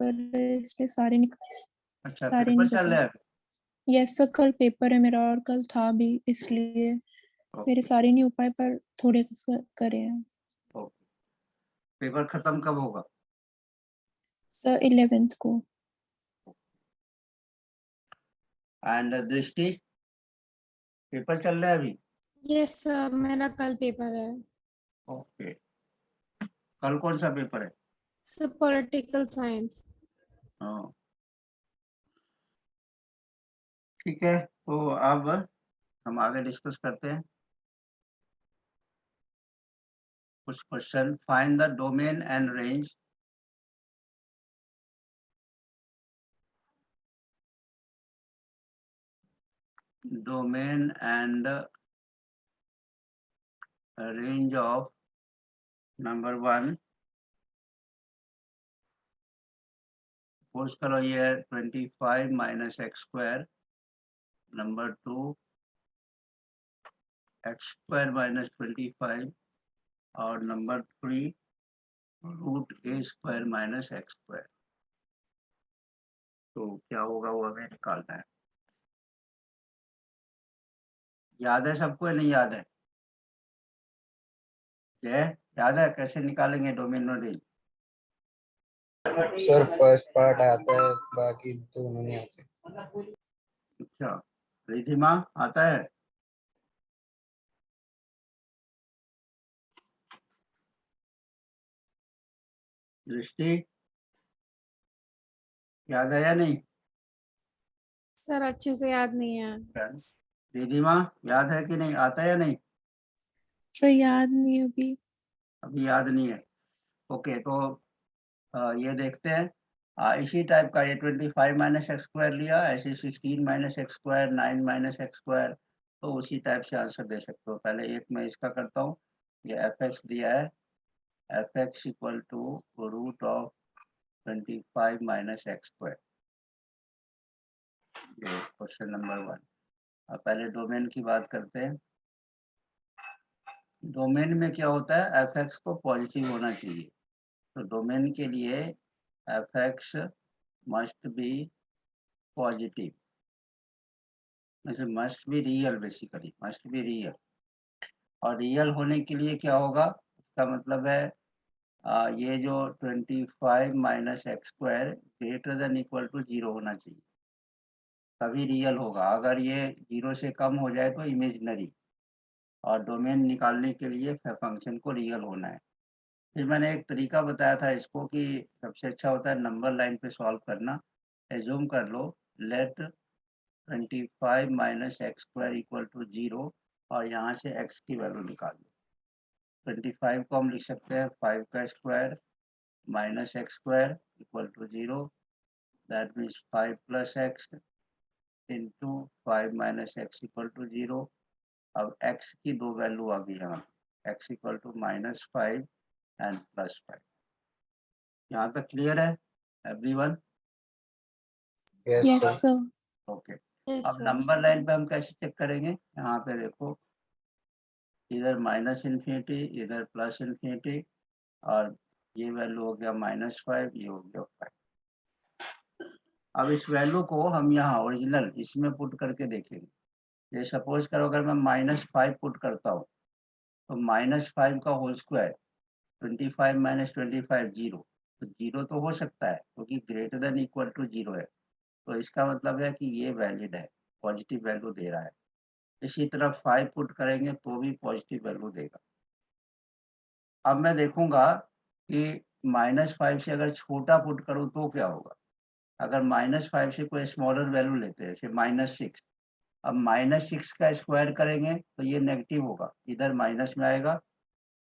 Paper है इसलिए सारे अच्छा, सारे पेपर नहीं चल रहा है? यस सर, कल पेपर है मेरा और कल था भी इसलिए मेरे ओके, सारे नहीं हो पाए पर थोड़े करे हैं। ओके। पेपर खत्म कब होगा? सर 11th को। एंड दृष्टि, पेपर चल रहा है अभी? यस सर, मेरा कल पेपर है। ओके, कल कौन सा पेपर है? Sir political science. हाँ, ठीक है, तो अब हम आगे डिस्कस करते हैं कुछ question. Find the domain and range range of number 1, suppose करो ये 25 minus x square, number 2 x square minus 25 और नंबर 3 रूट ए स्क्वायर माइनस एक्स स्क्वायर। तो क्या होगा वो हमें निकालना है। याद है सबको या नहीं याद है? याद है कैसे निकालेंगे डोमेन और रेंज? सर फर्स्ट पार्ट आता है, बाकी दोनों नहीं आते। अच्छा, रिधिमा आता है? दृष्टि याद है या नहीं? सर अच्छे से याद नहीं है। रिधिमा याद है कि नहीं, आता है या नहीं? सर याद नहीं अभी। अभी याद नहीं है। ओके, तो ये देखते हैं। इसी टाइप का ये 25 माइनस एक्स स्क्वायर लिया, ऐसे 16 minus x square, 9 minus x square, तो उसी टाइप से आंसर दे सकते हो। पहले एक मैं इसका करता हूँ। ये एफ एक्स दिया है, F X equal to root of 25 minus x square. ये क्वेश्चन नंबर 1। अब पहले डोमेन की बात करते हैं। डोमेन में क्या होता है, एफ एक्स को पॉजिटिव होना चाहिए। तो डोमेन के लिए F X must B positive, must be real, basically must be real. और रियल होने के लिए क्या होगा, इसका मतलब है ये जो 25 minus x square greater than equal to 0 होना चाहिए, तभी रियल होगा। अगर ये 0 से कम हो जाए तो इमेजिनरी। और डोमेन निकालने के लिए फंक्शन को रियल होना है। फिर मैंने एक तरीका बताया था इसको कि सबसे अच्छा होता है नंबर लाइन पे सॉल्व करना। एज्यूम कर लो, let 25 minus x square equal to 0 और यहाँ से x की वैल्यू निकाल लो। 25 को हम लिख सकते हैं 5 का square minus x square equal to 0, that means 5 plus X into 5 minus X equal to 0। अब x की दो वैल्यू आ गई यहाँ, x इक्वल टू -5 एंड +5। यहाँ तक क्लियर है everyone? Yes sir. Okay, yes अब सर। नंबर लाइन पे हम कैसे चेक करेंगे? यहाँ पे देखो, इधर माइनस इन्फिनिटी, इधर प्लस इन्फिनिटी, और ये वैल्यू हो गया -5, ये हो गया 5। अब इस वैल्यू को हम यहाँ ओरिजिनल इसमें पुट करके देखेंगे। ये सपोज करो अगर मैं -5 पुट करता हूँ तो -5 का होल स्क्वायर 25 माइनस 25 0, तो 0 तो हो सकता है क्योंकि ग्रेटर देन इक्वल टू 0 है, तो इसका मतलब है कि ये वैलिड है, पॉजिटिव वैल्यू दे रहा है। इसी तरह 5 पुट करेंगे तो भी पॉजिटिव वैल्यू देगा। अब मैं देखूंगा कि -5 से अगर छोटा पुट करूं तो क्या होगा। अगर -5 से कोई स्मॉलर वैल्यू लेते हैं, जैसे -6, अब -6 का स्क्वायर करेंगे तो ये नेगेटिव होगा, इधर माइनस में आएगा।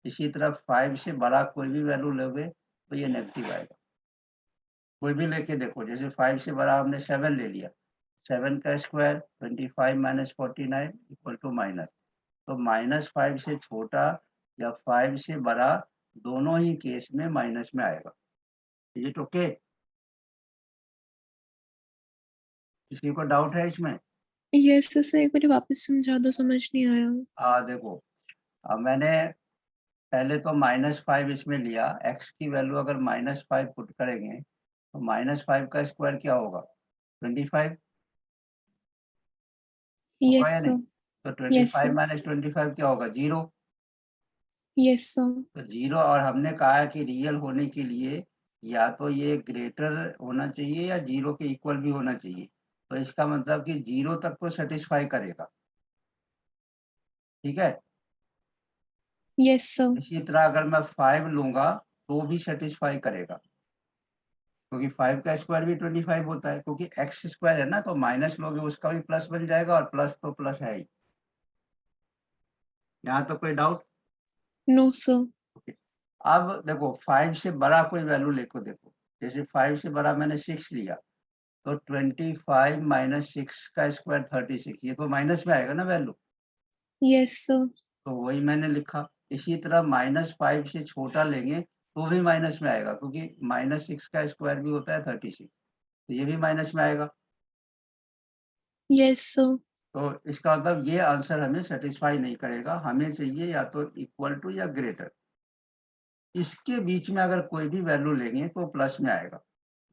इसी तरह 5 से बड़ा कोई भी वैल्यू लोगे तो ये नेगेटिव आएगा। कोई भी लेके देखो, जैसे 5 से बड़ा हमने 7 ले लिया, 7 का square 25 minus 49 equal to minus, तो -5 से छोटा या 5 से बड़ा दोनों ही केस में माइनस में आएगा। Is it okay? किसी को डाउट है इसमें? यस सर, एक बार वापस समझा दो, समझ नहीं आया। देखो, अब मैंने पहले तो -5 इसमें लिया, x की वैल्यू अगर -5 पुट करेंगे तो -5 का स्क्वायर क्या होगा? 25 Yes, होगा या sir. नहीं? तो Yes, 25 sir. माइनस 25 क्या होगा? 0। Yes, sir. तो 0 और हमने कहा कि रियल होने के लिए या तो ये ग्रेटर होना चाहिए या 0 के इक्वल भी होना चाहिए। तो इसका मतलब कि 0 तक तो सेटिस्फाई करेगा। ठीक है? Yes, sir. इसी तरह अगर मैं 5 लूँगा तो भी सेटिस्फाई करेगा। क्योंकि 5 का स्क्वायर भी 25 होता है, क्योंकि एक्स स्क्वायर है ना, तो माइनस लोगे उसका भी प्लस बन जाएगा और प्लस तो प्लस है ही। यहाँ तो कोई डाउट? No, sir. अब देखो 5 से बड़ा कोई वैल्यू लेको देखो, जैसे 5 से बड़ा मैंने 6 लिया तो 25 माइनस 6 का स्क्वायर 36, ये तो माइनस में आएगा ना वैल्यू, Yes, sir. तो वही मैंने लिखा। इसी तरह -5 से छोटा लेंगे तो भी माइनस में आएगा, क्योंकि -6 का स्क्वायर भी होता है 36, तो ये भी माइनस में आएगा। Yes, sir. तो इसका मतलब ये आंसर हमें सेटिस्फाई नहीं करेगा, हमें चाहिए या तो इक्वल टू या ग्रेटर। इसके बीच में अगर कोई भी वैल्यू लेंगे तो प्लस में आएगा।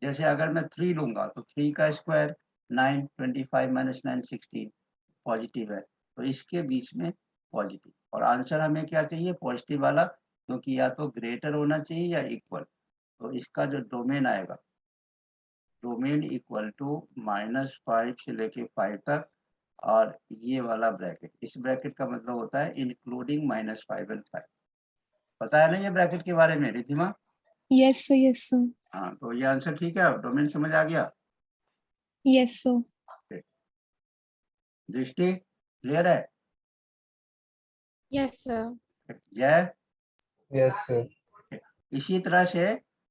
जैसे अगर मैं 3 लूँगा तो 3 का स्क्वायर 9, 25 माइनस 9 16 पॉजिटिव है, तो इसके बीच में पॉजिटिव। और आंसर हमें क्या चाहिए? पॉजिटिव वाला, क्योंकि या तो ग्रेटर होना चाहिए या इक्वल। तो इसका जो डोमेन आएगा, डोमेन इक्वल टू -5 से लेके 5 तक, और ये वाला ब्रैकेट, इस ब्रैकेट का मतलब होता है इंक्लूडिंग -5 एंड 5। पता है ना ये ब्रैकेट के बारे में Riddhima? Yes, sir. Yes, sir. हाँ, तो ये आंसर ठीक है, डोमेन समझ आ गया? Yes, sir. दृष्टि क्लियर है? Yes, sir. जय? Yes sir. इसी तरह से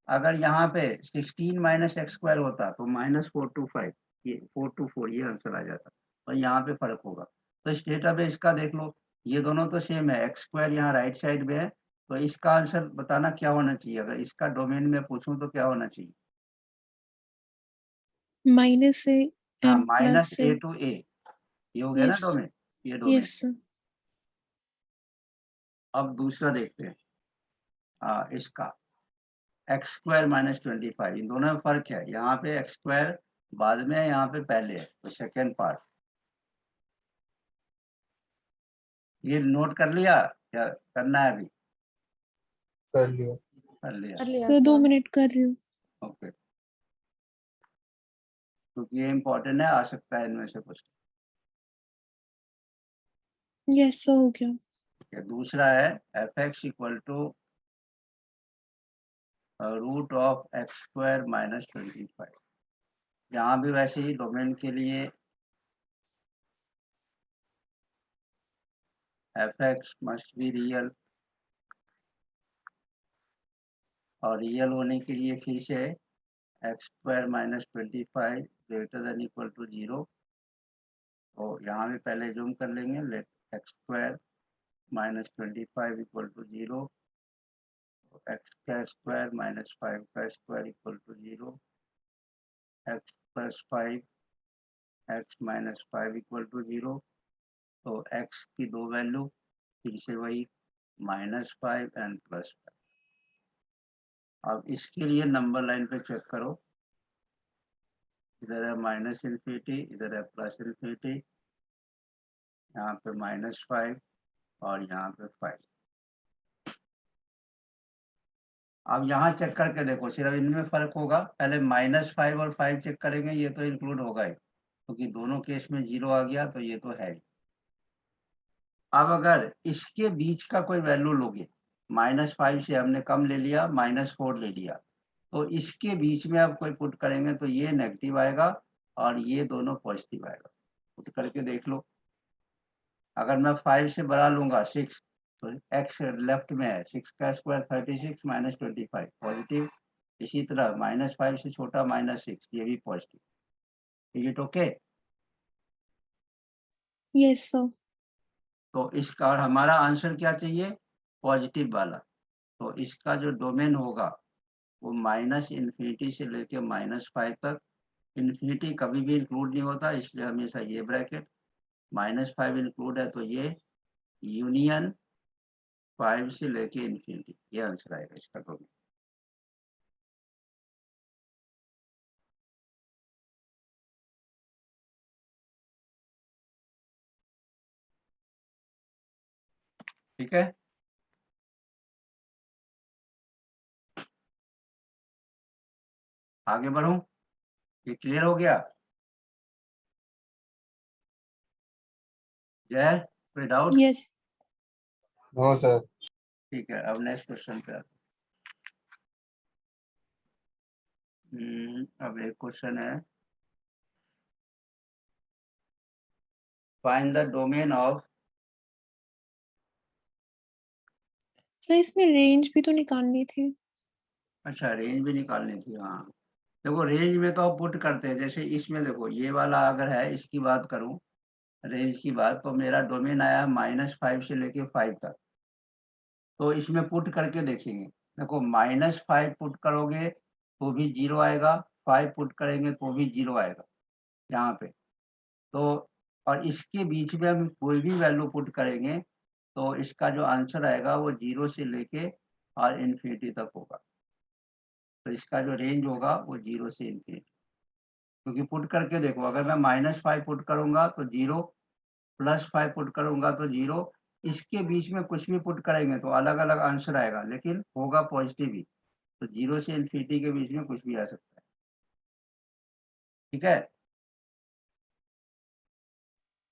अगर यहाँ पे 16 माइनस एक्स स्क्वायर होता तो -4 to 5, ये 4 to 4 ये आंसर आ जाता, और यहाँ पे फर्क होगा। तो इस डेटाबेस का देख लो, ये दोनों तो सेम है, एक्स स्क्वायर यहाँ राइट साइड में है, तो इसका आंसर बताना क्या होना चाहिए? अगर इसका डोमेन में पूछूं तो क्या होना चाहिए? Minus A हाँ, and plus -a A. to a, ये हो गया ना Yes. डोमेन, ये डोमेन। Yes, sir. अब दूसरा देखते हैं, इसका एक्स स्क्वायर माइनस 25, इन दोनों में फर्क क्या है? यहाँ पे एक्स स्क्वायर बाद में है, यहाँ पे पहले है, तो सेकेंड पार्ट ये नोट कर लिया, क्या करना है अभी? कर लिया। कर लिया, कर लिया Sir, 2 sir. minute कर रही हूँ. ओके, क्योंकि ये इम्पोर्टेंट है, आ सकता है इनमें से कुछ। Yes, sir. हो गया. ठीक है, दूसरा है F X equal to root of X square minus 25। यहाँ भी वैसे ही डोमेन के लिए F X must be real, और रियल होने के लिए फिर से X square minus 25 greater than equal to 0। तो यहाँ भी पहले जूम कर लेंगे, let X square minus 25 equal to 0, X का स्क्वायर माइनस 5 का square equal to 0, X plus 5 x minus 5 equal to 0। तो एक्स की दो वैल्यू, फिर से वही -5 एंड +5। अब इसके लिए नंबर लाइन पे चेक करो, इधर है माइनस इन्फिनिटी, इधर है प्लस इन्फिनिटी, यहाँ पे -5 और यहाँ पे 5। अब यहाँ चेक करके देखो, सिर्फ इनमें फर्क होगा, पहले -5 और 5 चेक करेंगे, ये तो इंक्लूड होगा ही, क्योंकि दोनों केस में 0 आ गया, तो ये तो है ही। अब अगर इसके बीच का कोई वैल्यू लोगे, -5 से हमने कम ले लिया, -4 ले लिया, तो इसके बीच में अब कोई पुट करेंगे तो ये नेगेटिव आएगा और ये दोनों पॉजिटिव आएगा। पुट करके देख लो, अगर मैं 5 से बड़ा लूंगा 6, तो एक्स लेफ्ट में है, 6 का स्क्वायर 36 माइनस 25 पॉजिटिव। इसी तरह -5 से छोटा -6, ये भी positive. Is it okay? Yes, sir. तो इसका, और हमारा आंसर क्या चाहिए? पॉजिटिव वाला। तो इसका जो डोमेन होगा वो -इन्फिनिटी से लेके -5 तक, इन्फिनिटी कभी भी इंक्लूड नहीं होता, इसलिए हमेशा ये ब्रैकेट, -5 इंक्लूड है तो ये यूनियन 5 से लेके इन्फिनिटी, ये आंसर आएगा इसका डोमेन। ठीक है, आगे बढ़ूं, ये क्लियर हो गया? जय, कोई डाउट? यस। No sir. ठीक है, अब नेक्स्ट क्वेश्चन पे आते हैं। अब एक क्वेश्चन है, find the domain of. Sir इसमें रेंज भी तो निकालनी थी। अच्छा, रेंज भी निकालनी थी, हाँ। देखो रेंज में तो आप पुट करते हैं, जैसे इसमें देखो ये वाला अगर है, इसकी बात करूं रेंज की बात, तो मेरा डोमेन आया -5 से लेके 5 तक। तो इसमें पुट करके देखेंगे, देखो -5 पुट करोगे तो भी 0 आएगा, 5 पुट करेंगे तो भी 0 आएगा यहाँ पे। तो और इसके बीच में हम कोई भी वैल्यू पुट करेंगे तो इसका जो आंसर आएगा वो 0 से लेके और इन्फिनिटी तक होगा। तो इसका जो रेंज होगा वो 0 से इन्फिनिटी, क्योंकि पुट करके देखो, अगर मैं -5 पुट करूंगा तो 0, +5 पुट करूंगा तो 0, इसके बीच में कुछ भी पुट करेंगे तो अलग अलग आंसर आएगा, लेकिन होगा पॉजिटिव ही। तो 0 से इन्फिनिटी के बीच में कुछ भी आ सकता है। ठीक है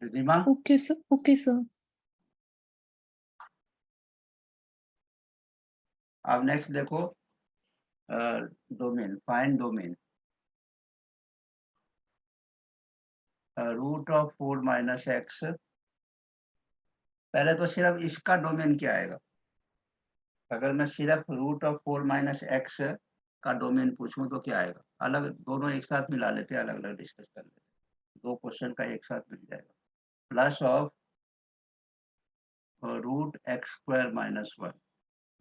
Riddhima? Okay sir, okay sir. अब नेक्स्ट देखो, डोमेन, फाइंड डोमेन। √4 - x, पहले तो सिर्फ इसका डोमेन क्या आएगा। अगर मैं सिर्फ √4 - x का डोमेन पूछूं तो क्या आएगा, अलग दोनों एक साथ मिला लेते हैं, अलग अलग डिस्कस कर लेते हैं, दो क्वेश्चन का एक साथ मिल जाएगा। प्लस ऑफ √x² - 1,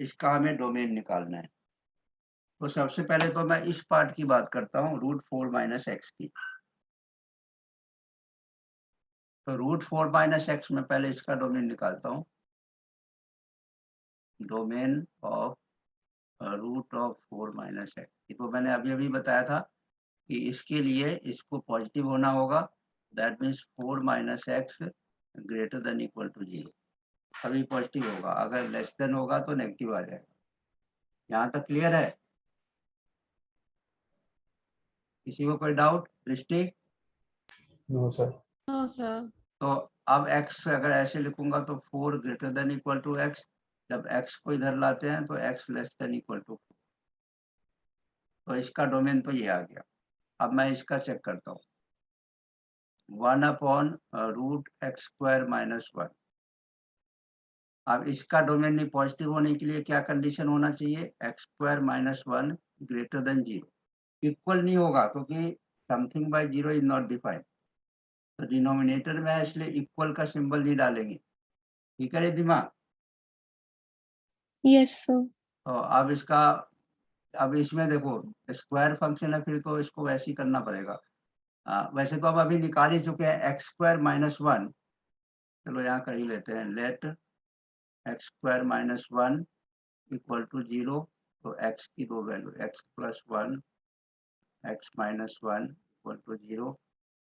इसका हमें डोमेन निकालना है। तो सबसे पहले तो मैं इस पार्ट की बात करता हूँ, √4 - x की। तो √4 - x में पहले इसका डोमेन निकालता हूँ, डोमेन ऑफ √4 - x। तो मैंने अभी अभी बताया था कि इसके लिए इसको पॉजिटिव होना होगा, that means 4 - x greater than equal to 0, अभी पॉजिटिव होगा, अगर लेस देन होगा तो नेगेटिव आ जाएगा। यहाँ तक क्लियर है? किसी को कोई doubt? Drishti? No sir. No sir. तो अब x अगर ऐसे लिखूंगा तो 4 greater than equal to x, जब x को इधर लाते हैं तो x less than equal to 4, तो इसका डोमेन तो ये आ गया। अब मैं इसका चेक करता हूँ, 1/√x² - 1। अब इसका डोमेन नहीं पॉजिटिव होने के लिए क्या कंडीशन होना चाहिए, x² - 1 ग्रेटर देन 0। इक्वल नहीं होगा क्योंकि something bye 0 is not defined, तो डिनोमिनेटर में है इसलिए इक्वल का सिंबल नहीं डालेंगे। ठीक है दिमाग? Yes sir. तो अब इसका, अब इसमें देखो स्क्वायर फंक्शन है, फिर तो इसको वैसे ही करना पड़ेगा। वैसे तो अब अभी निकाल ही चुके हैं x² - 1। चलो यहाँ कर ही लेते हैं, लेट x² - 1 इक्वल टू 0। तो x की दो value, x + 1, x - 1 equal to 0,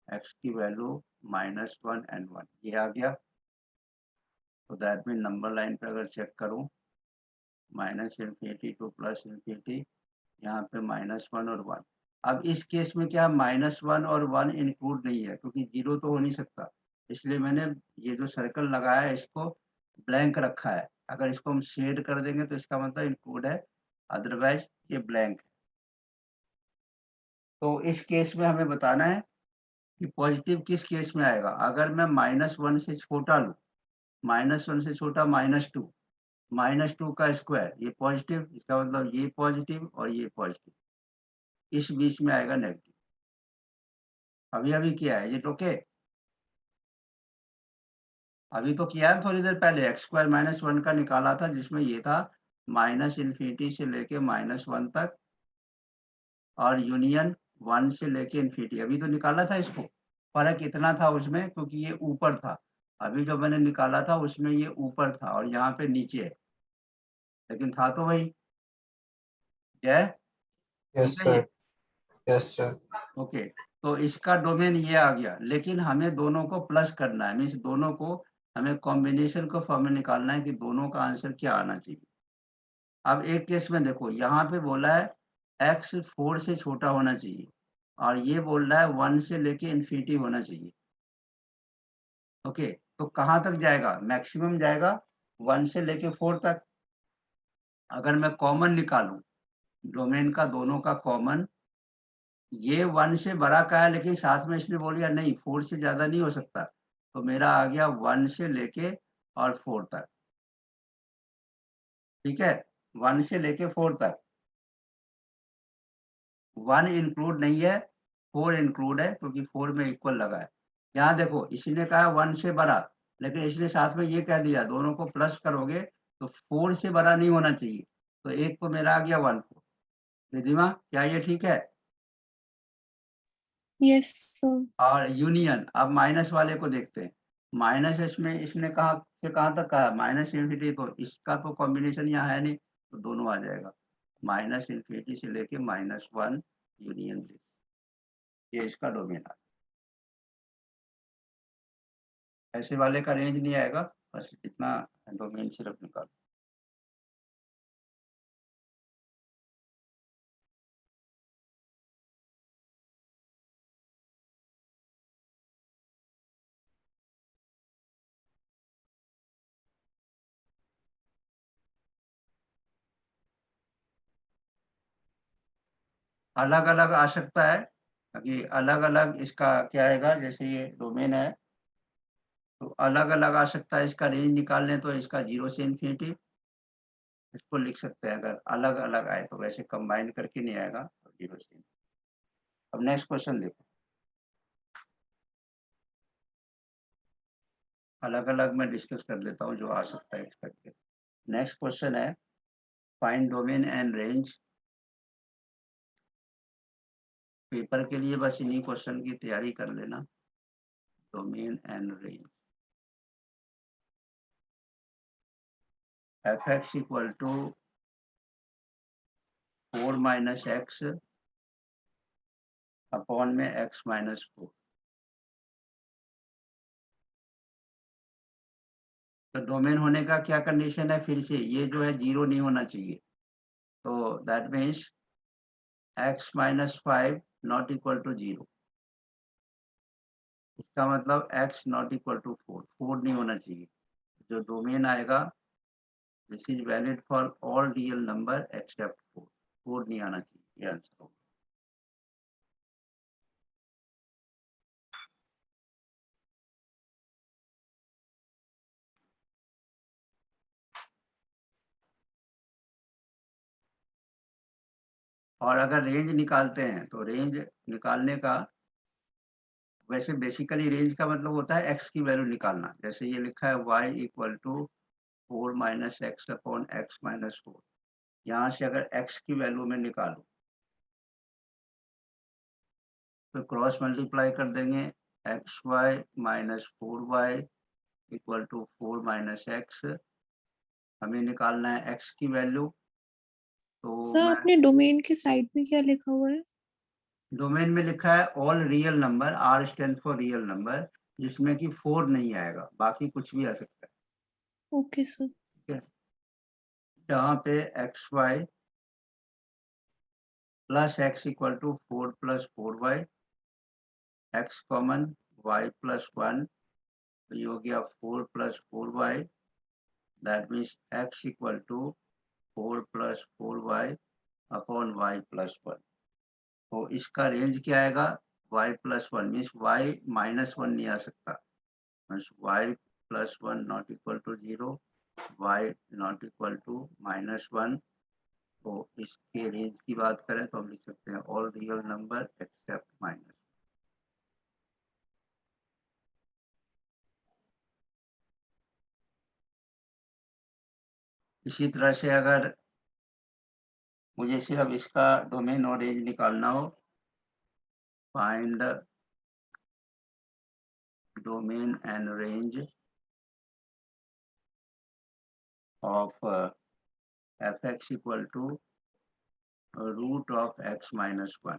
x की वैल्यू -1 and 1, ये आ गया। तो दैट मीन नंबर लाइन पे अगर चेक करूं, -∞ to +∞, यहाँ पे -1 और 1। अब इस केस में क्या -1 और 1 इंक्लूड नहीं है, क्योंकि 0 तो हो नहीं सकता, इसलिए मैंने ये जो सर्कल लगाया है इसको ब्लैंक रखा है। अगर इसको हम शेड कर देंगे तो इसका मतलब इंक्लूड है, अदरवाइज ये ब्लैंक है। तो इस केस में हमें बताना है कि पॉजिटिव किस केस में आएगा। अगर मैं -1 से छोटा लूँ, -1 से छोटा -2, -2 का स्क्वायर, ये पॉजिटिव, इसका मतलब ये पॉजिटिव और ये पॉजिटिव, इस बीच में आएगा नेगेटिव। अभी अभी किया है ये, ओके? अभी तो किया है थोड़ी देर पहले, x² - 1 का निकाला था, जिसमें ये था -∞ से लेके -1 तक और यूनियन 1 से लेके इन्फिनिटी। अभी तो निकाला था इसको, फर्क इतना था उसमें क्योंकि ये ऊपर था, अभी जो मैंने निकाला था उसमें ये ऊपर था और यहाँ पे नीचे है, लेकिन था तो वही। जय, यस ठीक है ये? सर। Yes sir. ओके, तो इसका डोमेन ये आ गया, लेकिन हमें दोनों को प्लस करना है, मीन्स दोनों को हमें कॉम्बिनेशन का फॉर्मूला निकालना है कि दोनों का आंसर क्या आना चाहिए। अब एक केस में देखो, यहाँ पे बोला है x 4 से छोटा होना चाहिए और ये बोल रहा है 1 से लेके इन्फिनिटी होना चाहिए। ओके, तो कहाँ तक जाएगा? मैक्सिमम जाएगा 1 से लेके 4 तक। अगर मैं कॉमन निकालूं, डोमेन का दोनों का कॉमन, ये 1 से बड़ा का है लेकिन साथ में इसने बोल दिया नहीं 4 से ज्यादा नहीं हो सकता, तो मेरा आ गया 1 से लेके और 4 तक। ठीक है, 1 से लेके 4 तक। 1 इंक्लूड नहीं है, 4 इंक्लूड है क्योंकि 4 में इक्वल लगा है। यहाँ देखो, इसने कहा 1 से बड़ा, लेकिन इसने साथ में ये कह दिया दोनों को प्लस करोगे तो 4 से बड़ा नहीं होना चाहिए, तो एक को मेरा आ गया 1 4। रिधिमा, क्या ये ठीक है? Yes sir. और यूनियन, अब माइनस वाले को देखते हैं। माइनस इसमें इसने कहा से कहाँ तक कहा? माइनस इन्फिनिटी, तो इसका तो कॉम्बिनेशन यहाँ है नहीं, तो दोनों आ जाएगा। माइनस इन्फिनिटी से लेके -1 यूनियन दिस, ये इसका डोमेन है। ऐसे वाले का रेंज नहीं आएगा, बस इतना डोमेन सिर्फ निकालो। अलग अलग आ सकता है कि अलग अलग इसका क्या आएगा, जैसे ये डोमेन है तो अलग अलग आ सकता है। इसका रेंज निकाल लें तो इसका 0 से इन्फिनिटी इसको लिख सकते हैं, अगर अलग अलग आए तो। वैसे कंबाइन करके नहीं आएगा, तो 0 से। अब नेक्स्ट क्वेश्चन देखो, अलग अलग मैं डिस्कस कर लेता हूँ जो आ सकता है एक्सपेक्ट। नेक्स्ट क्वेश्चन है find domain and range. Paper के लिए बस इन्हीं क्वेश्चन की तैयारी कर लेना। Domain and range, fx equal to 4 minus X upon में x माइनस 4। तो डोमेन होने का क्या कंडीशन है? फिर से ये जो है 0 नहीं होना चाहिए, तो that means x minus 5 not equal to 0। इसका मतलब x नॉट इक्वल टू 4 नहीं होना चाहिए। जो डोमेन आएगा, this is valid for all real number except 4 नहीं आना चाहिए, ये आंसर होगा। और अगर रेंज निकालते हैं तो रेंज निकालने का, वैसे बेसिकली रेंज का मतलब होता है x की वैल्यू निकालना। जैसे ये लिखा है y equal to 4 minus X upon X minus 4। यहाँ से अगर x की वैल्यू में निकालो तो क्रॉस मल्टीप्लाई कर देंगे, X Y minus 4y equal to 4 minus X. हमें निकालना है x की वैल्यू, तो सर मैं अपने डोमेन के साइड में क्या लिखा हुआ है? डोमेन में लिखा है all real number, r stand for real number, जिसमें कि 4 नहीं आएगा, बाकी कुछ भी आ सकता है। Okay sir. ठीक है, यहाँ पे X Y plus X equal to 4 plus 4y, X common, y plus 1, तो ये हो गया 4 plus 4y। That means x equal to 4 plus 4y upon y plus 1। तो इसका रेंज क्या आएगा? y plus 1 means y minus 1 नहीं आ सकता, means y plus 1 not equal to 0, y not equal to -1। तो इसके रेंज की बात करें तो हम लिख सकते हैं all real number except minus. इसी तरह से अगर मुझे सिर्फ इसका डोमेन और रेंज निकालना हो, find domain and range of fx equal to root of x minus 1।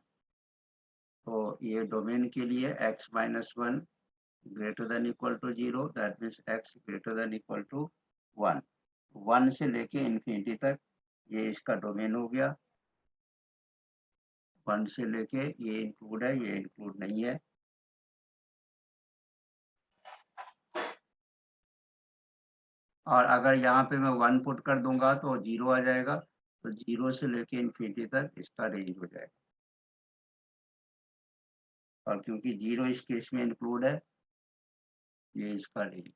तो ये डोमेन के लिए x minus 1 greater than equal to 0, that means x greater than equal to 1. 1 से लेके इंफिनिटी तक ये इसका डोमेन हो गया। 1 से लेके ये इंक्लूड है, ये इंक्लूड नहीं है। और अगर यहाँ पे मैं 1 पुट कर दूंगा तो 0 आ जाएगा, तो 0 से लेके इंफिनिटी तक इसका रेंज हो जाएगा। और क्योंकि 0 इस केस में इंक्लूड है, ये इसका रेंज।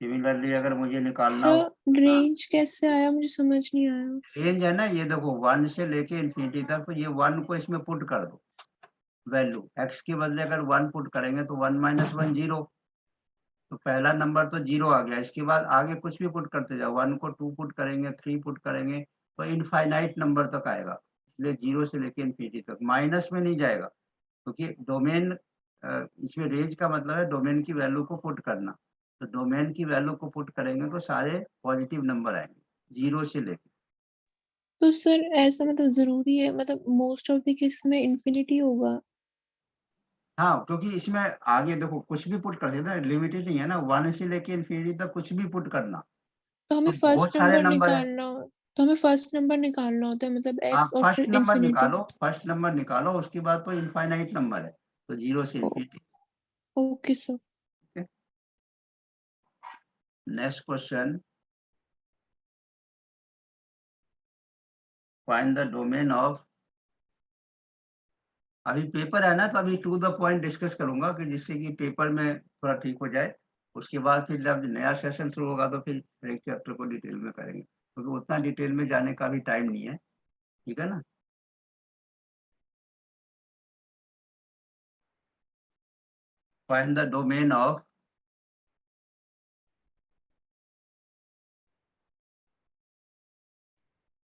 सिमिलरली अगर मुझे निकालना हो, सर रेंज कैसे आया, मुझे समझ नहीं आया। रेंज है ना, ये देखो 1 से लेके इंफिनिटी तक, तो ये 1 को इसमें पुट कर दो वैल्यू, x के बदले अगर 1 पुट करेंगे तो 1 - 1 0, तो पहला नंबर तो 0 आ गया। इसके बाद आगे कुछ भी पुट करते जाओ, 1 को 2 पुट करेंगे, 3 पुट करेंगे, तो इनफाइनाइट नंबर तक आएगा। इसलिए 0 से लेके इंफिनिटी तक माइनस में नहीं जाएगा, क्योंकि डोमेन, इसमें रेंज का मतलब है डोमेन की वैल्यू को पुट करना। तो डोमेन की वैल्यू को पुट करेंगे तो सारे पॉजिटिव नंबर आएंगे 0 से लेके। तो सर ऐसा मतलब जरूरी है, मतलब मोस्ट ऑफ द केस में इंफिनिटी होगा? हाँ, क्योंकि इसमें आगे देखो कुछ भी पुट कर सकते हैं, लिमिटेड नहीं है ना, 1 से लेके इंफिनिटी तक कुछ भी पुट करना। तो हमें तो बहुत फर्स्ट सारे नंबर नंबर है। निकालना, तो हमें फर्स्ट नंबर निकालना होता है, मतलब आप एक्स और फर्स्ट फिर नंबर इंफिनिटी। निकालो, फर्स्ट नंबर निकालो, उसके बाद तो इनफाइनाइट नंबर है, तो 0 से infinity. Okay sir. Next question, find the domain of. अभी पेपर है ना, तो अभी टू द पॉइंट डिस्कस करूंगा कि जिससे कि पेपर में थोड़ा ठीक हो जाए। उसके बाद फिर जब नया सेशन शुरू होगा तो फिर एक चैप्टर को डिटेल में करेंगे, क्योंकि उतना डिटेल में जाने का भी टाइम नहीं है, ठीक है ना। फाइंड द डोमेन ऑफ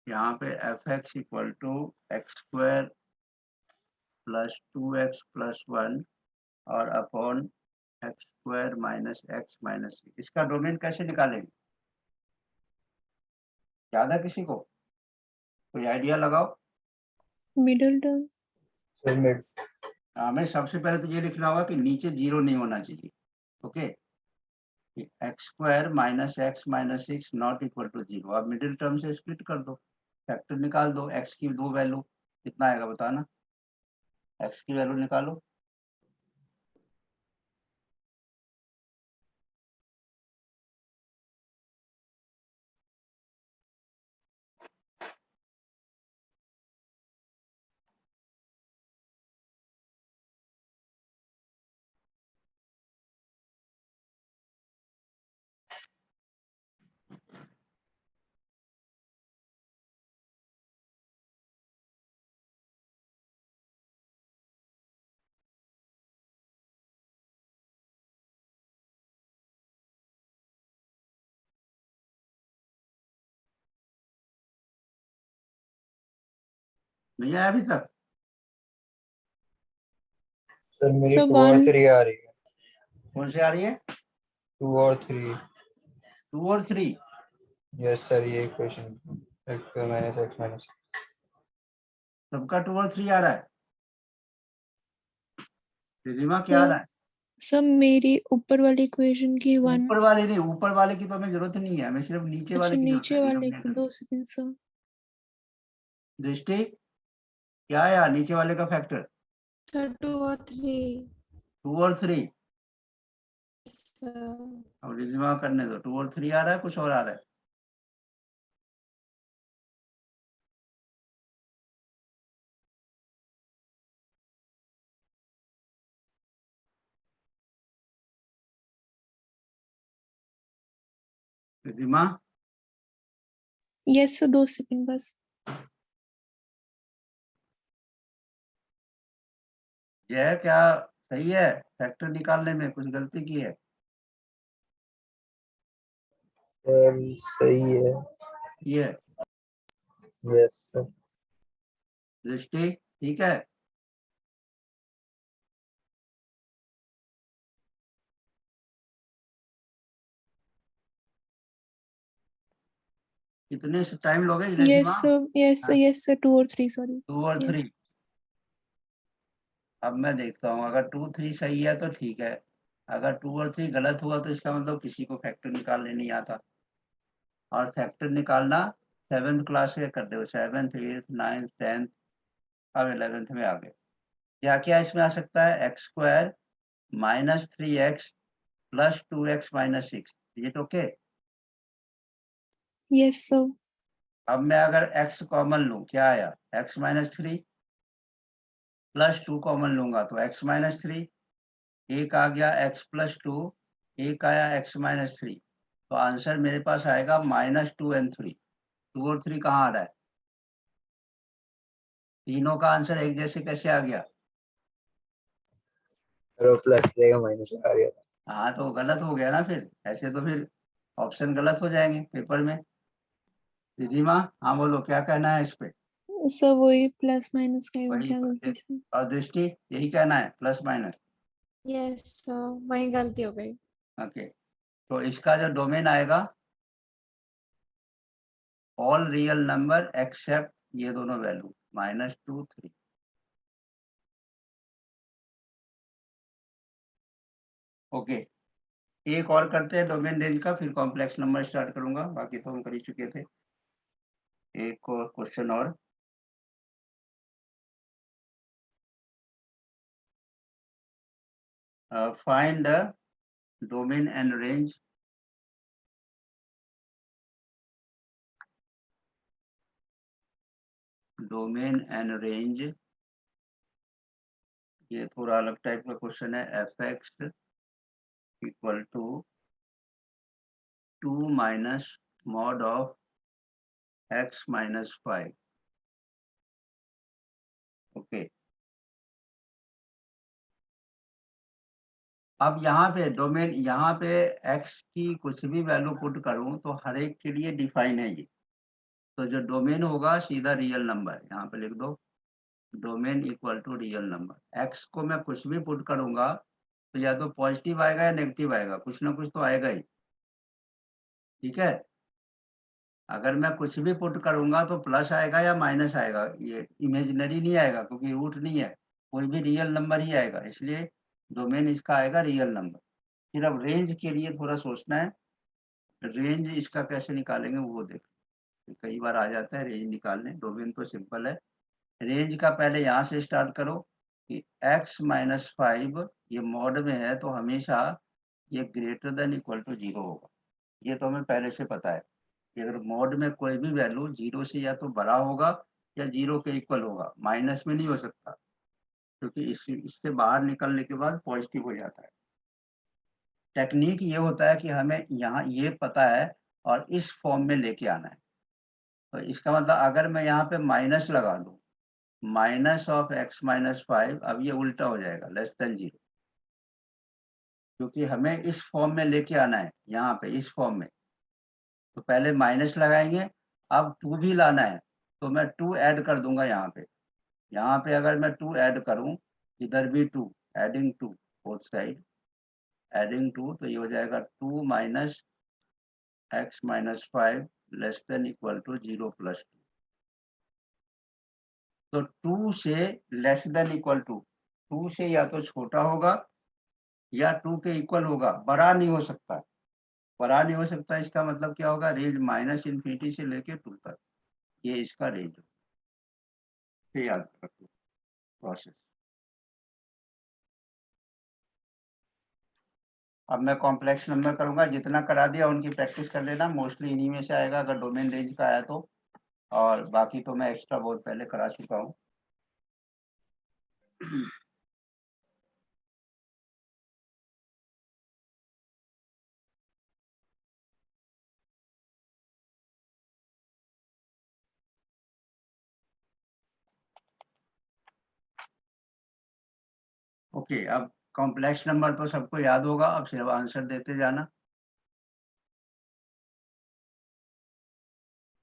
यहाँ पे f(x) equal to x² plus 2x plus 1 और upon x² minus x minus 6, इसका डोमेन कैसे निकालेंगे? याद है किसी को? कोई आइडिया लगाओ। Middle term. लिमिट हमें सबसे पहले तो ये लिखना होगा कि नीचे 0 नहीं होना चाहिए। Okay, x² minus x minus 6 not equal to 0। अब मिडिल टर्म से स्प्लिट कर दो, फैक्टर निकाल दो, x की दो वैल्यू कितना आएगा बताना, x की वैल्यू निकालो। नहीं आया अभी तक? सर मेरी सर 2 और 1। 3 आ रही है। कौन सी आ रही है? 2 और 3। 2 और 3? यस सर, ये question x² minus x minus. सबका 2 और 3 आ रहा है? रिधिमा क्या आ सर रहा है? सर मेरी ऊपर वाली इक्वेशन की 1। ऊपर वाले नहीं, ऊपर वाले की तो हमें जरूरत नहीं है, हमें सिर्फ नीचे अच्छा वाले की जरूरत नीचे है, वाले की, डिनोमिनेटर। 2 second sir. दृष्टि क्या आया नीचे वाले का फैक्टर? सर 2 और 3। 2 और 3। सर अब रिधिमा करने दो, 2 और 3 आ रहा है, कुछ और आ रहा है? रिधिमा यस सर, 2 सेकंड बस। यह क्या सही है? फैक्टर निकालने में कुछ गलती की है? सर सही है। ये यस सर। दृष्टि ठीक है? कितने से टाइम लोगे Yes, रेजिमा? sir. Yes, sir. हाँ, Yes, sir. 2 or 3. Sorry. 2 और 3। Yes. अब मैं देखता हूँ, अगर 2 3 सही है तो ठीक है, अगर 2 और 3 गलत हुआ तो इसका मतलब किसी को फैक्टर निकालने नहीं आता। और फैक्टर निकालना 7th क्लास से कर दो, 7th 8th 9th 10th, अब 11th में आ गए। क्या क्या इसमें आ सकता है? X square minus 3x plus 2x minus 6, ये तो ओके। Yes, sir. अब मैं अगर x कॉमन लूँ, क्या आया? x माइनस 3 प्लस 2 कॉमन लूंगा तो x माइनस 3, एक आ गया x प्लस 2, एक आया x माइनस 3, तो आंसर मेरे पास आएगा -2 and 3। 2 और 3 कहाँ आ रहा है? तीनों का आंसर एक जैसे कैसे आ गया? रो प्लस देगा माइनस लगा दिया था। हाँ तो गलत हो गया ना फिर, ऐसे तो फिर ऑप्शन गलत हो जाएंगे पेपर में। रिधिमा, हाँ बोलो, क्या कहना है इस पे? सर वही प्लस माइनस का ही हो वही गया गलती से। और दृष्टि, यही कहना है प्लस माइनस? यस सर, वही गलती हो गई। ओके, तो इसका जो डोमेन आएगा, ऑल रियल नंबर एक्सेप्ट ये दोनों वैल्यू -2 3। ओके, एक और करते हैं डोमेन रेंज का, फिर कॉम्प्लेक्स नंबर स्टार्ट करूंगा, बाकी तो हम कर ही चुके थे। एक और क्वेश्चन और, find the domain and range ये थोड़ा अलग टाइप का क्वेश्चन है। f(x) equal to 2 minus mod of x minus 5। Okay, अब यहाँ पे डोमेन, यहाँ पे x की कुछ भी वैल्यू पुट करूं तो हर एक के लिए डिफाइन है ये, तो जो डोमेन होगा सीधा रियल नंबर, यहाँ पे लिख दो domain equal to real number. x को मैं कुछ भी पुट करूंगा तो या तो पॉजिटिव आएगा या नेगेटिव आएगा, कुछ ना कुछ तो आएगा ही, ठीक है। अगर मैं कुछ भी पुट करूंगा तो प्लस आएगा या माइनस आएगा, ये इमेजिनरी नहीं आएगा क्योंकि रूट नहीं है, कोई भी रियल नंबर ही आएगा, इसलिए डोमेन इसका आएगा रियल नंबर। फिर अब रेंज के लिए थोड़ा सोचना है, रेंज इसका कैसे निकालेंगे वो देख, कई बार आ जाता है रेंज निकालने। डोमेन तो सिंपल है, रेंज का पहले यहाँ से स्टार्ट करो कि x माइनस 5 ये मॉड में है तो हमेशा ये ग्रेटर देन इक्वल टू 0 होगा, ये तो हमें पहले से पता है कि अगर मॉड में कोई भी वैल्यू 0 से या तो बड़ा होगा या 0 के इक्वल होगा, माइनस में नहीं हो सकता, क्योंकि इससे बाहर निकलने के बाद पॉजिटिव हो जाता है। टेक्निक ये होता है कि हमें यहाँ ये पता है और इस फॉर्म में लेके आना है, तो इसका मतलब अगर मैं यहाँ पे माइनस लगा दूं, माइनस ऑफ x माइनस 5, अब ये उल्टा हो जाएगा लेस देन 0, क्योंकि हमें इस फॉर्म में लेके आना है, यहाँ पे इस फॉर्म में, तो पहले माइनस लगाएंगे, अब 2 भी लाना है तो मैं 2 ऐड कर दूंगा यहाँ पे। यहाँ पे अगर मैं 2 ऐड करूँ, इधर भी 2, एडिंग 2 बोथ साइड, एडिंग 2, तो ये हो जाएगा 2 minus x minus 5 less than equal to 0 plus 2। तो 2 से लेस देन इक्वल टू, 2 से या तो छोटा होगा या 2 के इक्वल होगा, बड़ा नहीं हो सकता। बड़ा नहीं हो सकता इसका मतलब क्या होगा? रेंज -इन्फिनिटी से लेके 2 तक, ये इसका रेंज है। ये याद रखो प्रोसेस। अब मैं कॉम्प्लेक्स नंबर करूंगा, जितना करा दिया उनकी प्रैक्टिस कर लेना, मोस्टली इन्हीं में से आएगा अगर डोमेन रेंज का आया तो, और बाकी तो मैं एक्स्ट्रा बहुत पहले करा चुका हूँ। ओके, अब कॉम्प्लेक्स नंबर तो सबको याद होगा, अब सिर्फ आंसर देते जाना।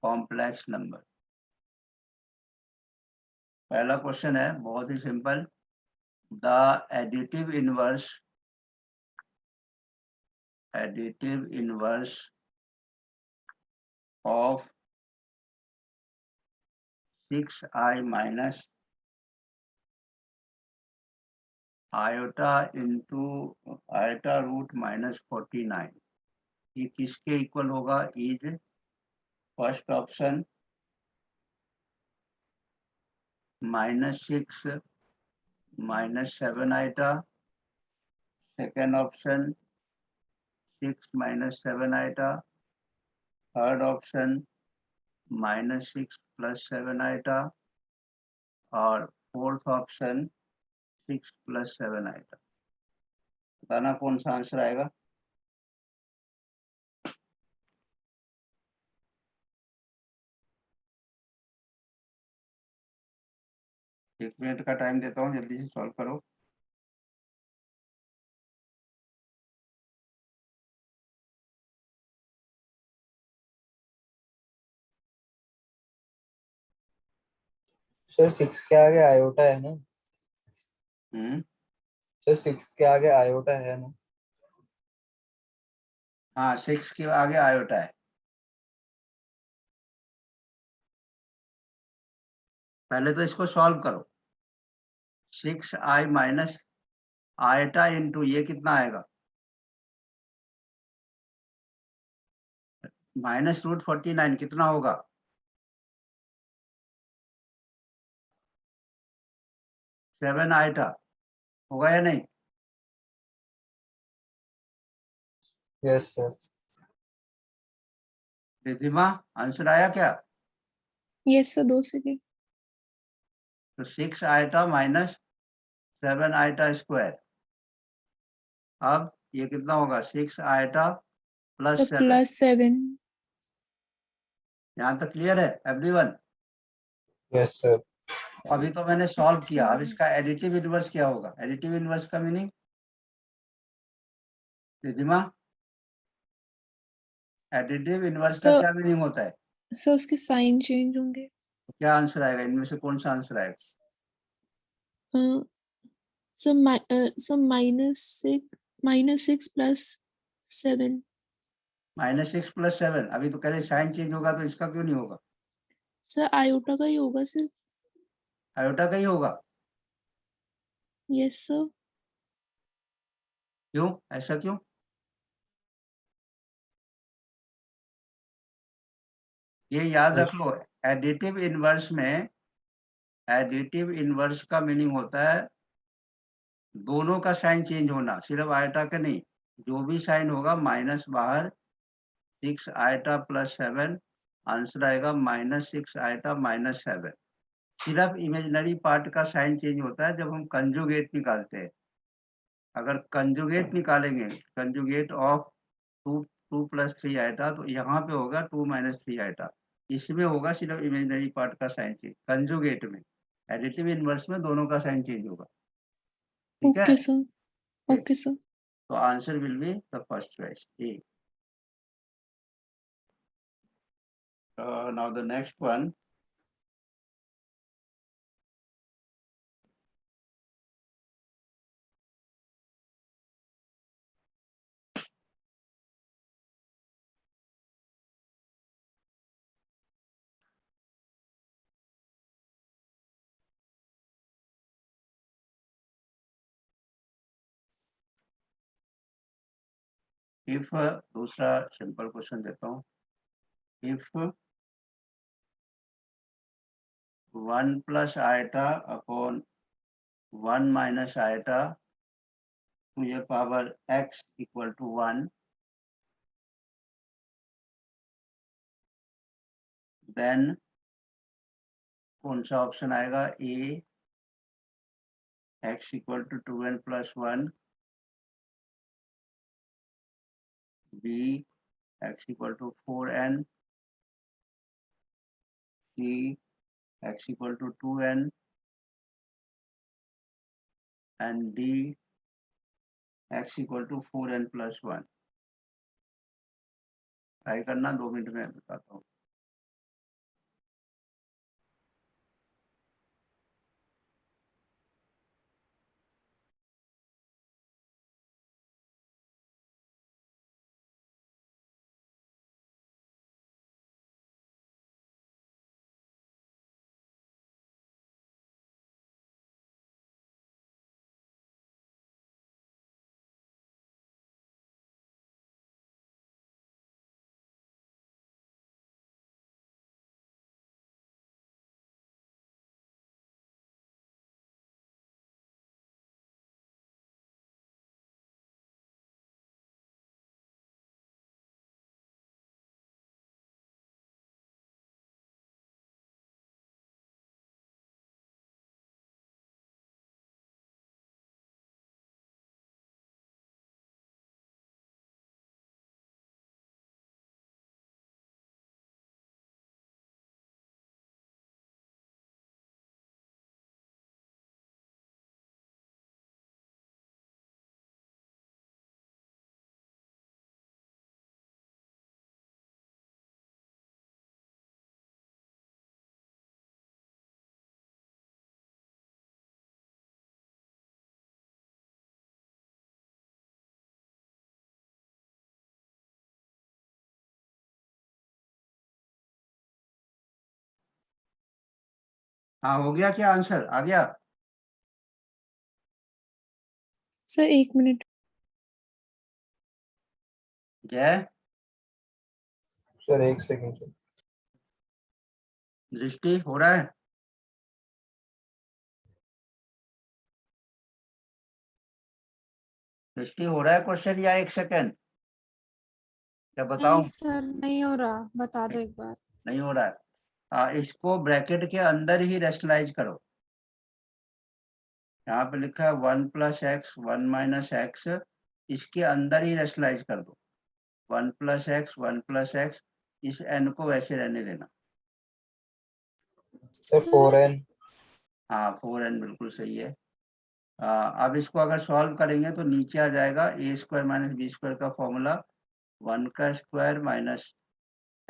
कॉम्प्लेक्स नंबर, पहला क्वेश्चन है बहुत ही simple, the additive inverse of 6i minus iota into iota root minus 49, ये किसके इक्वल होगा? Is first option -6 -7 iota, second option 6 - 7 iota, third option -6 + 7 iota, और फोर्थ ऑप्शन 6 + 7 iota। बताना कौन सा आंसर आएगा? एक मिनट का टाइम देता हूँ, जल्दी से सॉल्व करो। सर 6 के आगे आयोटा है ना? सर 6 के आगे आयोटा है ना? हाँ, 6 के आगे आयोटा है। पहले तो इसको सॉल्व करो। 6i माइनस आयोटा इंटू ये कितना आएगा? -√49 कितना होगा? 7 आयोटा होगा या नहीं? Yes sir. रिद्धिमा, आंसर आया क्या? Yes sir, 2 second. तो 6 आयोटा माइनस 7 आयोटा स्क्वायर। अब ये कितना होगा? 6 आयोटा प्लस सर 7। +7। यहाँ तक क्लियर है एवरीवन? Yes sir. अभी तो मैंने सॉल्व किया, अब इसका एडिटिव इनवर्स क्या होगा? एडिटिव इनवर्स का मीनिंग रिद्धिमा, एडिटिव इनवर्स का सर क्या मीनिंग होता है? सर उसके साइन चेंज होंगे। तो क्या आंसर आएगा? इनमें से कौन सा आंसर आएगा? अ, सर -6 + 7। -6 + 7। अभी तो कह रहे साइन चेंज होगा, तो इसका क्यों नहीं होगा? सर आयोटा का ही होगा सिर्फ। आयोटा का ही होगा। Yes sir. क्यों? ऐसा क्यों? ये याद रख लो, एडिटिव इनवर्स में एडिटिव इनवर्स का मीनिंग होता है दोनों का साइन चेंज होना, सिर्फ आयटा का नहीं। जो भी साइन होगा माइनस बाहर, 6 आयटा + 7, आंसर आएगा -6 आयटा - 7। सिर्फ इमेजिनरी पार्ट का साइन चेंज होता है जब हम कंजुगेट निकालते हैं। अगर कंजुगेट निकालेंगे, कंजुगेट ऑफ 2 + 3 आयटा, तो यहाँ पे होगा 2 - 3 आयटा। इसमें होगा सिर्फ इमेजिनरी पार्ट का साइन चेंज कंजुगेट में। एडिटिव इनवर्स में दोनों का साइन चेंज होगा। ठीक है? Okay sir. Okay sir. तो answer will be the first choice, A. Now the next one. If दूसरा सिंपल क्वेश्चन देता हूँ। If 1 + iota upon 1 - iota to the power x equal to 1, then कौन सा option आएगा? ए x equal to 2n + 1, b x equal to 4n, c x equal to 2n, and d x equal to 4n + 1। Try करना, 2 minute में बताता हूँ। हाँ, हो गया क्या आंसर? आ गया? Sir 1 minute. जय, सर 1 सेकंड सर। दृष्टि हो रहा है? दृष्टि हो रहा है क्वेश्चन या 1 सेकंड? क्या नहीं बताऊं? सर, नहीं हो रहा, बता दो एक बार। नहीं हो रहा है। इसको ब्रैकेट के अंदर ही रेशनलाइज करो। यहाँ पे लिखा है 1 + x 1 - x, इसके अंदर ही रेशनलाइज कर दो। 1 + x 1 + x, इस n को वैसे रहने देना। Sir 4n। हाँ, 4n बिल्कुल सही है। अब इसको अगर सॉल्व करेंगे तो नीचे आ जाएगा a² - b² का फॉर्मूला 1 का स्क्वायर माइनस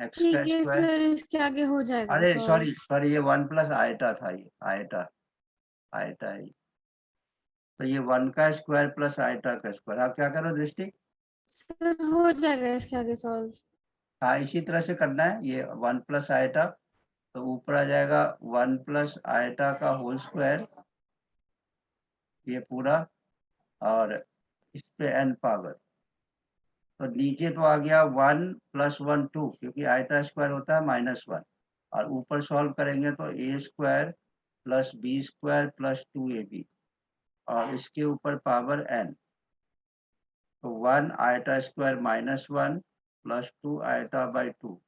x का ठीक है स्क्वायर। सर, इसके आगे हो जाएगा अरे सॉल्व। सॉरी, ये 1 + आयटा था, ये आयटा आयटा है। तो ये 1 का स्क्वायर प्लस आयटा का स्क्वायर। हाँ, क्या करो दृष्टि? सर हो जाएगा इसके आगे सॉल्व। हाँ, इसी तरह से करना है। ये 1 + आयटा, तो ऊपर आ जाएगा 1 + आयटा का होल स्क्वायर, ये पूरा, और इस पे n पावर। तो नीचे तो आ गया 1 + 1 2, क्योंकि आयटा स्क्वायर होता है -1, और ऊपर सॉल्व करेंगे तो a² + b² + 2ab, और इसके ऊपर पावर n। तो 1 आयटा स्क्वायर -1 + 2 आयटा बाई 2,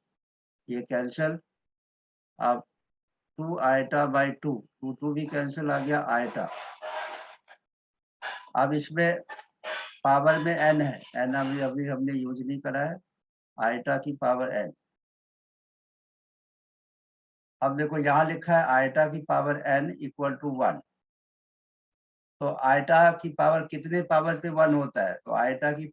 ये कैंसिल। अब 2 आयटा बाई 2, 2 भी कैंसिल, आ गया आयटा। अब इसमें पावर में n है, n अभी हमने यूज नहीं करा है, आयटा की पावर n। अब देखो यहाँ लिखा है आयटा की पावर n = 1। तो आयटा की पावर कितने पावर पे 1 होता है? तो आयटा की